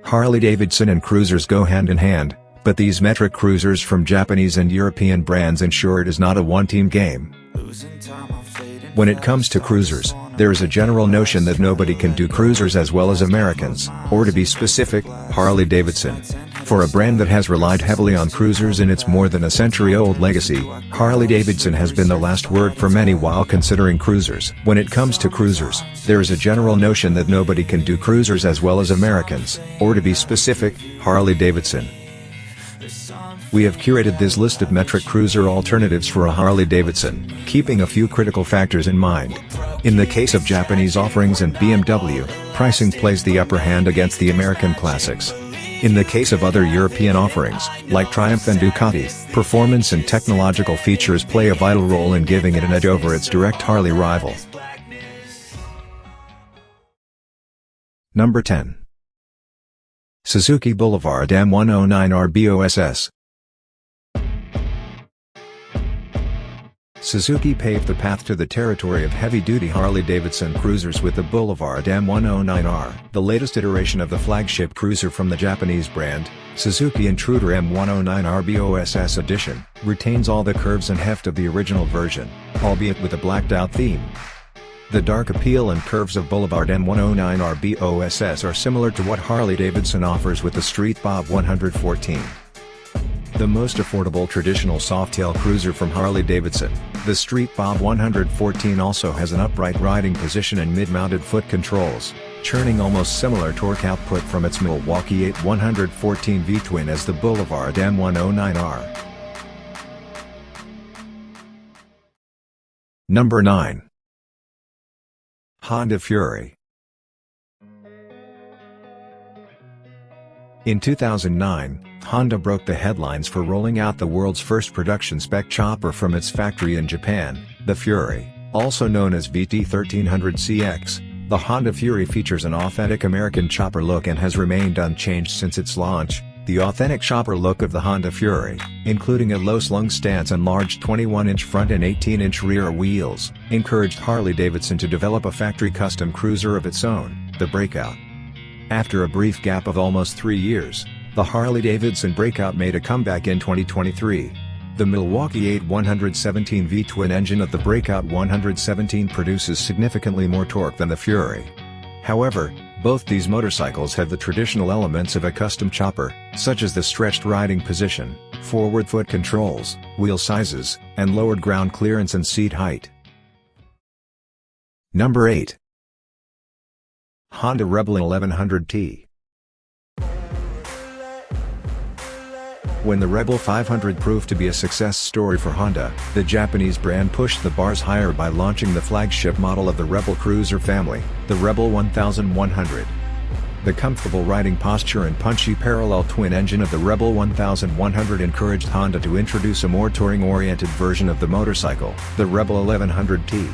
Harley Davidson and cruisers go hand in hand, but these metric cruisers from Japanese and European brands ensure it is not a one-team game. When it comes to cruisers, there is a general notion that nobody can do cruisers as well as Americans, or to be specific, Harley Davidson. For a brand that has relied heavily on cruisers in its more than a century-old legacy, Harley Davidson has been the last word for many while considering cruisers. When it comes to cruisers, there is a general notion that nobody can do cruisers as well as Americans, or to be specific, Harley Davidson. We have curated this list of metric cruiser alternatives for a Harley Davidson, keeping a few critical factors in mind. In the case of Japanese offerings and BMW, pricing plays the upper hand against the American classics. In the case of other European offerings, like Triumph and Ducati, performance and technological features play a vital role in giving it an edge over its direct Harley rival. Number 10. Suzuki Boulevard M109R B.O.S.S. Suzuki paved the path to the territory of heavy-duty Harley-Davidson cruisers with the Boulevard M109R. The latest iteration of the flagship cruiser from the Japanese brand, Suzuki Intruder M109R B.O.S.S. Edition, retains all the curves and heft of the original version, albeit with a blacked-out theme. The dark appeal and curves of Boulevard M109R B.O.S.S. are similar to what Harley-Davidson offers with the Street Bob 114. The most affordable traditional softail cruiser from Harley-Davidson, the Street Bob 114 also has an upright riding position and mid-mounted foot controls, churning almost similar torque output from its Milwaukee 114 V-twin as the Boulevard M109R. Number 9. Honda Fury. In 2009, Honda broke the headlines for rolling out the world's first production spec chopper from its factory in Japan, the Fury, also known as VT1300CX. The Honda Fury features an authentic American chopper look and has remained unchanged since its launch. The authentic chopper look of the Honda Fury, including a low-slung stance and large 21-inch front and 18-inch rear wheels, encouraged Harley-Davidson to develop a factory-custom cruiser of its own, the Breakout. After a brief gap of almost 3 years, the Harley-Davidson Breakout made a comeback in 2023. The Milwaukee 117 V-twin engine of the Breakout 117 produces significantly more torque than the Fury. However, both these motorcycles have the traditional elements of a custom chopper, such as the stretched riding position, forward foot controls, wheel sizes, and lowered ground clearance and seat height. Number 8. Honda Rebel 1100T. When the Rebel 500 proved to be a success story for Honda, the Japanese brand pushed the bars higher by launching the flagship model of the Rebel cruiser family, the Rebel 1100. The comfortable riding posture and punchy parallel twin engine of the Rebel 1100 encouraged Honda to introduce a more touring-oriented version of the motorcycle, the Rebel 1100T.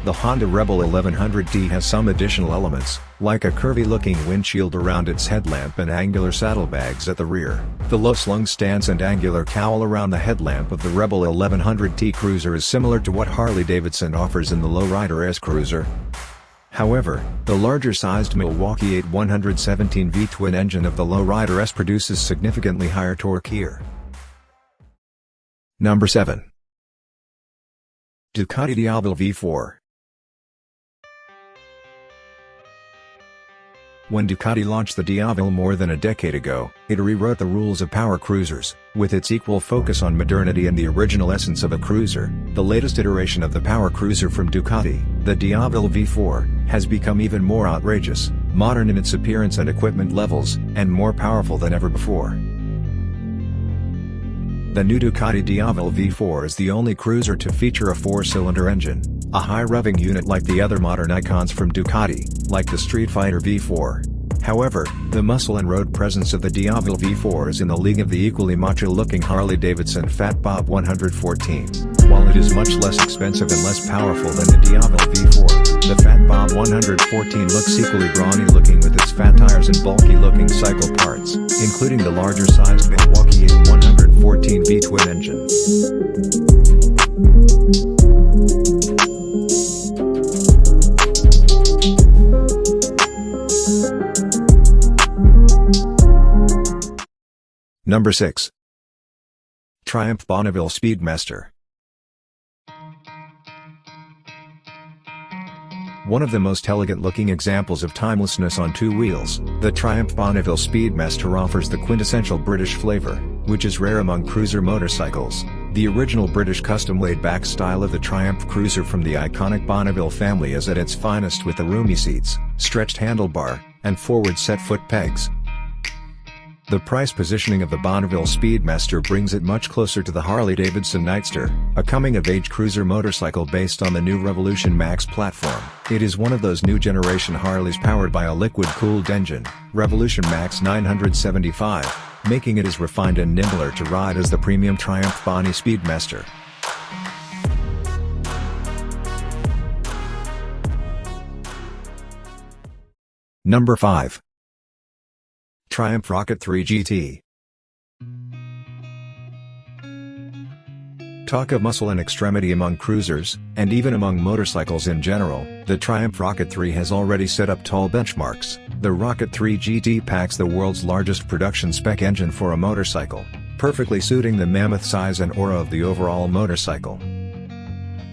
The Honda Rebel 1100T has some additional elements, like a curvy-looking windshield around its headlamp and angular saddlebags at the rear. The low-slung stance and angular cowl around the headlamp of the Rebel 1100T cruiser is similar to what Harley-Davidson offers in the Lowrider S cruiser. However, the larger-sized Milwaukee 117 V-twin engine of the Lowrider S produces significantly higher torque here. Number 7. Ducati Diavel V4. When Ducati launched the Diavel more than a decade ago, it rewrote the rules of power cruisers, with its equal focus on modernity and the original essence of a cruiser. The latest iteration of the power cruiser from Ducati, the Diavel V4, has become even more outrageous, modern in its appearance and equipment levels, and more powerful than ever before. The new Ducati Diavel V4 is the only cruiser to feature a 4-cylinder engine, a high-revving unit like the other modern icons from Ducati, like the Street Fighter V4. However, the muscle and road presence of the Diavel V4 is in the league of the equally macho-looking Harley-Davidson Fat Bob 114. While it is much less expensive and less powerful than the Diavel V4, the Fat Bob 114 looks equally brawny-looking with its fat tires and bulky-looking cycle parts, including the larger-sized Milwaukee 114 V-twin engine. Number 6. Triumph Bonneville Speedmaster. One of the most elegant-looking examples of timelessness on two wheels, the Triumph Bonneville Speedmaster offers the quintessential British flavor, which is rare among cruiser motorcycles. The original British custom laid-back style of the Triumph Cruiser from the iconic Bonneville family is at its finest with the roomy seats, stretched handlebar, and forward-set foot pegs. The price positioning of the Bonneville Speedmaster brings it much closer to the Harley Davidson Nightster, a coming-of-age cruiser motorcycle based on the new Revolution Max platform. It is one of those new generation Harleys powered by a liquid-cooled engine, Revolution Max 975, making it as refined and nimbler to ride as the premium Triumph Bonnie Speedmaster. Number 5. Triumph Rocket 3 GT. Talk of muscle and extremity among cruisers, and even among motorcycles in general, the Triumph Rocket 3 has already set up tall benchmarks. The Rocket 3 GT packs the world's largest production spec engine for a motorcycle, perfectly suiting the mammoth size and aura of the overall motorcycle.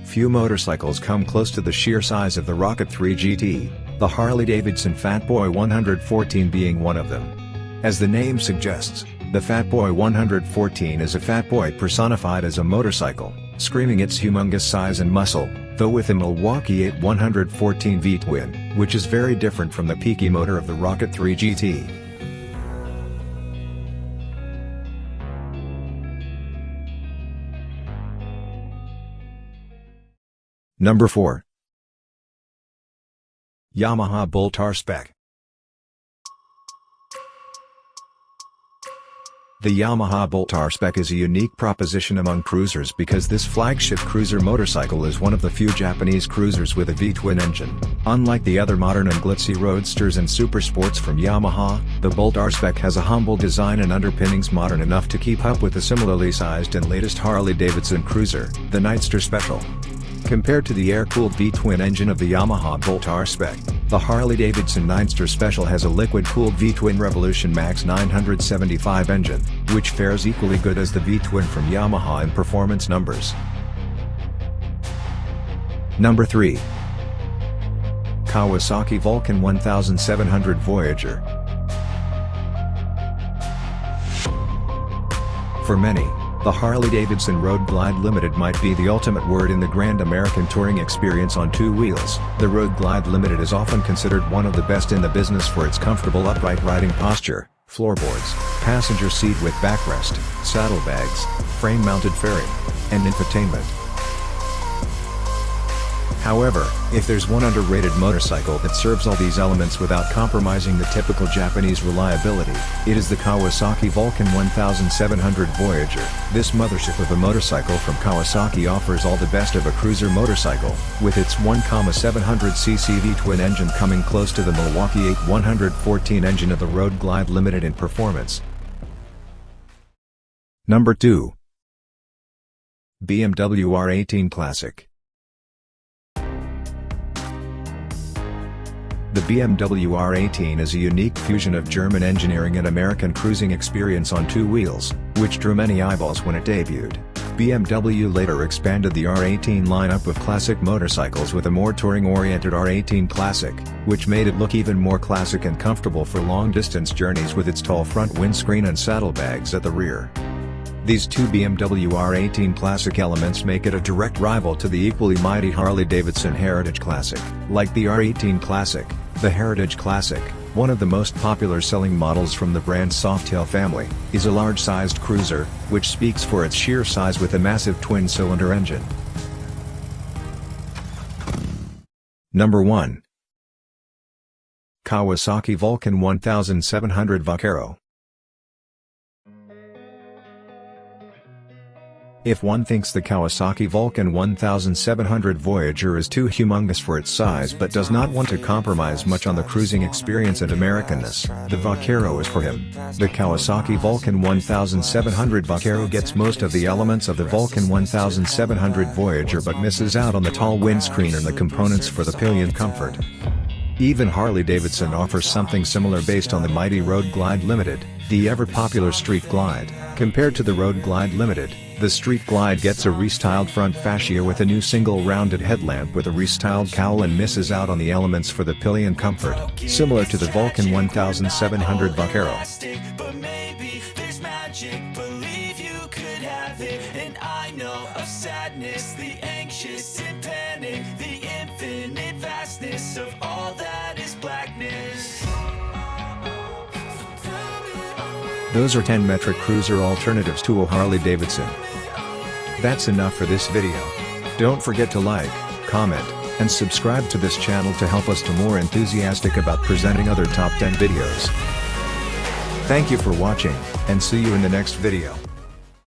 Few motorcycles come close to the sheer size of the Rocket 3 GT, the Harley Davidson Fat Boy 114 being one of them. As the name suggests, the Fat Boy 114 is a fat boy personified as a motorcycle, screaming its humongous size and muscle, though with a Milwaukee 8 114 V-twin, which is very different from the peaky motor of the Rocket 3 GT. Number 4. Yamaha Boltar Spec. The Yamaha Boltar Spec is a unique proposition among cruisers because this flagship cruiser motorcycle is one of the few Japanese cruisers with a V-twin engine. Unlike the other modern and glitzy roadsters and supersports from Yamaha, the Boltar Spec has a humble design and underpinnings modern enough to keep up with the similarly sized and latest Harley Davidson cruiser, the Nightster Special. Compared to the air-cooled V-twin engine of the Yamaha Boltar Spec, the Harley Davidson Nightster Special has a liquid-cooled V-twin Revolution Max 975 engine, which fares equally good as the V-twin from Yamaha in performance numbers. Number 3. Kawasaki Vulcan 1700 Voyager. For many, the Harley-Davidson Road Glide Limited might be the ultimate word in the grand American touring experience on two wheels. The Road Glide Limited is often considered one of the best in the business for its comfortable upright riding posture, floorboards, passenger seat with backrest, saddlebags, frame-mounted fairing, and infotainment. However, if there's one underrated motorcycle that serves all these elements without compromising the typical Japanese reliability, it is the Kawasaki Vulcan 1700 Voyager. This mothership of a motorcycle from Kawasaki offers all the best of a cruiser motorcycle, with its 1.700cc V-twin engine coming close to the Milwaukee 8 114 engine of the Road Glide Limited in performance. Number 2. BMW R18 Classic. The BMW R18 is a unique fusion of German engineering and American cruising experience on two wheels, which drew many eyeballs when it debuted. BMW later expanded the R18 lineup of classic motorcycles with a more touring-oriented R18 Classic, which made it look even more classic and comfortable for long-distance journeys with its tall front windscreen and saddlebags at the rear. These two BMW R18 Classic elements make it a direct rival to the equally mighty Harley-Davidson Heritage Classic. Like the R18 Classic, the Heritage Classic, one of the most popular selling models from the brand's Softail family, is a large-sized cruiser, which speaks for its sheer size with a massive twin-cylinder engine. Number 1. Kawasaki Vulcan 1700 Vaquero. If one thinks the Kawasaki Vulcan 1700 Voyager is too humongous for its size but does not want to compromise much on the cruising experience and Americanness, the Vaquero is for him. The Kawasaki Vulcan 1700 Vaquero gets most of the elements of the Vulcan 1700 Voyager but misses out on the tall windscreen and the components for the pillion comfort. Even Harley Davidson offers something similar based on the mighty Road Glide Limited, the ever-popular Street Glide. Compared to the Road Glide Limited, the Street Glide gets a restyled front fascia with a new single rounded headlamp with a restyled cowl and misses out on the elements for the pillion comfort, similar to the Vulcan 1700 Vaquero. And I know of sadness, the anxious and panic, the infinite vastness of all that is blackness. Those are 10 metric cruiser alternatives to a Harley Davidson. That's enough for this video. Don't forget to like, comment, and subscribe to this channel to help us to more enthusiastic about presenting other top 10 videos. Thank you for watching, and see you in the next video.